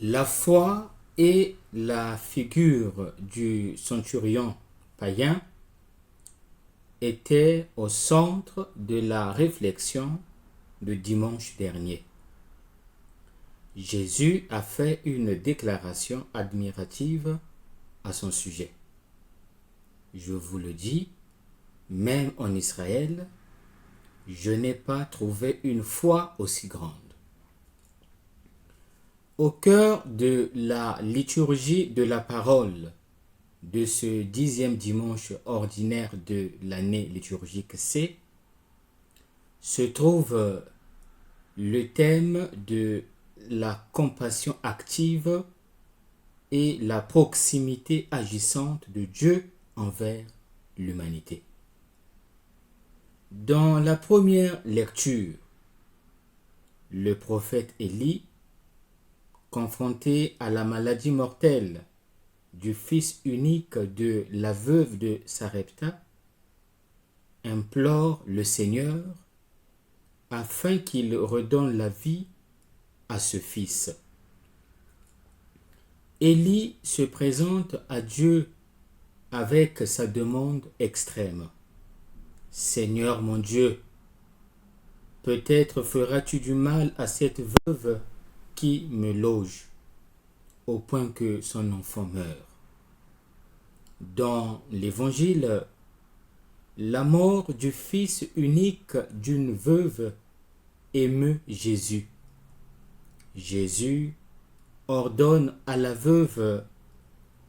La foi et la figure du centurion païen étaient au centre de la réflexion de dimanche dernier. Jésus a fait une déclaration admirative à son sujet. Je vous le dis, même en Israël, je n'ai pas trouvé une foi aussi grande. Au cœur de la liturgie de la parole de ce 10e dimanche ordinaire de l'année liturgique C, se trouve le thème de la compassion active et la proximité agissante de Dieu envers l'humanité. Dans la première lecture, le prophète Élie, confronté à la maladie mortelle du fils unique de la veuve de Sarepta, implore le Seigneur afin qu'il redonne la vie à ce fils. Élie se présente à Dieu avec sa demande extrême. Seigneur mon Dieu, peut-être feras-tu du mal à cette veuve qui me loge, au point que son enfant meure. Dans l'Évangile, la mort du fils unique d'une veuve émeut Jésus. Jésus ordonne à la veuve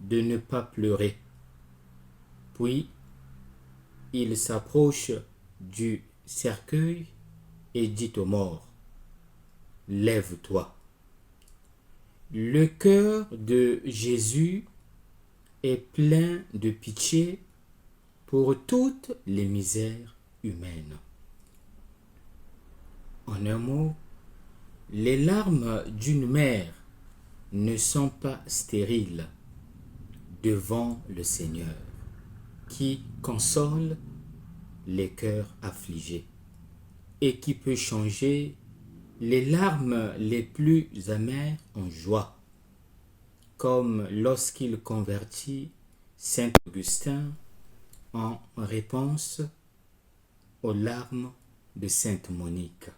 de ne pas pleurer. Puis, il s'approche du cercueil et dit aux morts, « Lève-toi ». Le cœur de Jésus est plein de pitié pour toutes les misères humaines. En un mot, les larmes d'une mère ne sont pas stériles devant le Seigneur, qui console les cœurs affligés et qui peut changer les larmes les plus amères en joie, comme lorsqu'il convertit saint Augustin en réponse aux larmes de sainte Monique.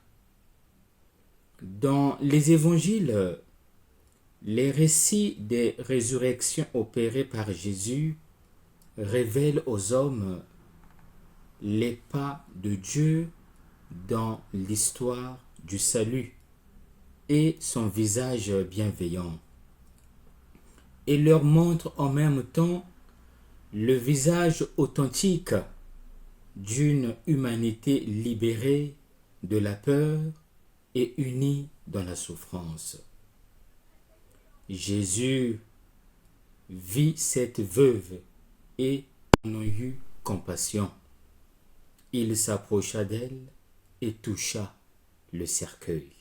Dans les évangiles, les récits des résurrections opérées par Jésus révèlent aux hommes les pas de Dieu dans l'histoire du salut et son visage bienveillant, et leur montrent en même temps le visage authentique d'une humanité libérée de la peur et unie dans la souffrance. Jésus vit cette veuve et en eut compassion. Il s'approcha d'elle et toucha le cercueil.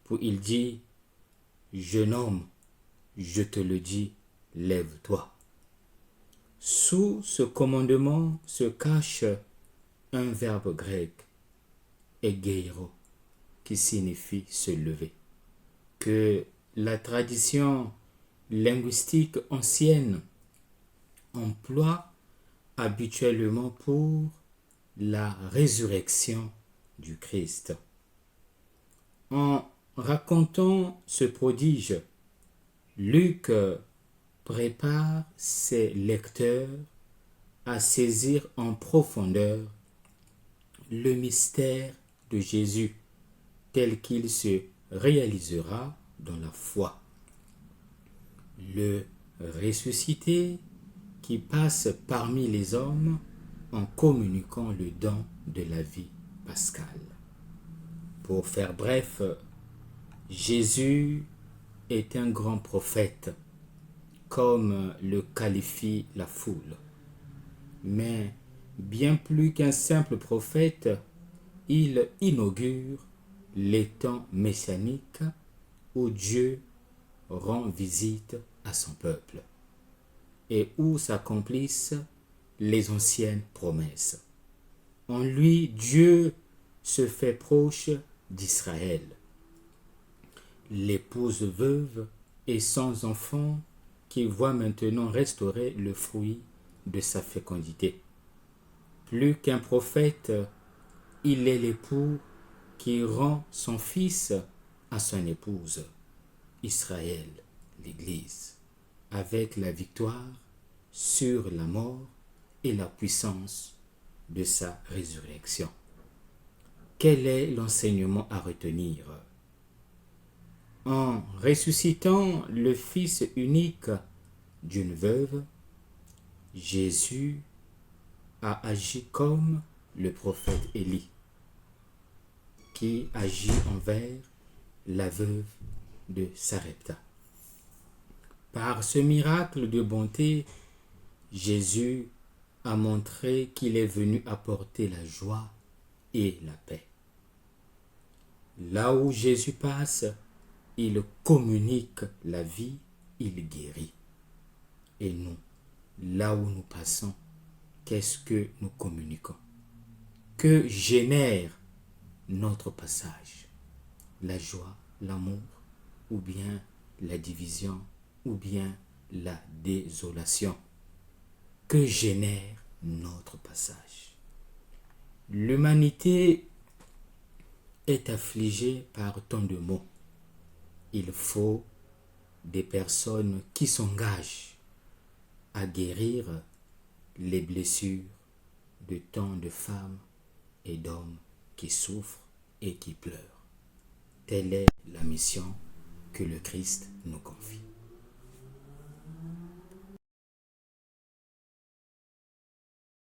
Puis il dit, « Jeune homme, je te le dis, lève-toi ». Sous ce commandement se cache un verbe grec, egeiro, qui signifie se lever, que la tradition linguistique ancienne emploie habituellement pour la résurrection du Christ. En racontant ce prodige, Luc prépare ses lecteurs à saisir en profondeur le mystère de Jésus tel qu'il se réalisera dans la foi. Le ressuscité qui passe parmi les hommes en communiquant le don de la vie pascale. Pour faire bref, Jésus est un grand prophète, comme le qualifie la foule. Mais bien plus qu'un simple prophète, il inaugure les temps messianiques où Dieu rend visite à son peuple et où s'accomplissent les anciennes promesses. En lui, Dieu se fait proche d'Israël. L'épouse veuve et sans enfant qui voit maintenant restaurer le fruit de sa fécondité. Plus qu'un prophète, il est l'époux qui rend son fils à son épouse, Israël, l'Église, avec la victoire sur la mort et la puissance de sa résurrection. Quel est l'enseignement à retenir? En ressuscitant le Fils unique d'une veuve, Jésus a agi comme le prophète Élie, qui agit envers la veuve de Sarepta. Par ce miracle de bonté, Jésus a montré qu'il est venu apporter la joie et la paix. Là où Jésus passe, il communique la vie, il guérit. Et nous, là où nous passons, qu'est-ce que nous communiquons? Que génère notre passage? La joie, l'amour, ou bien la division, ou bien la désolation? Que génère notre passage? L'humanité est affligée par tant de maux. Il faut des personnes qui s'engagent à guérir les blessures de tant de femmes et d'hommes qui souffrent et qui pleurent. Telle est la mission que le Christ nous confie.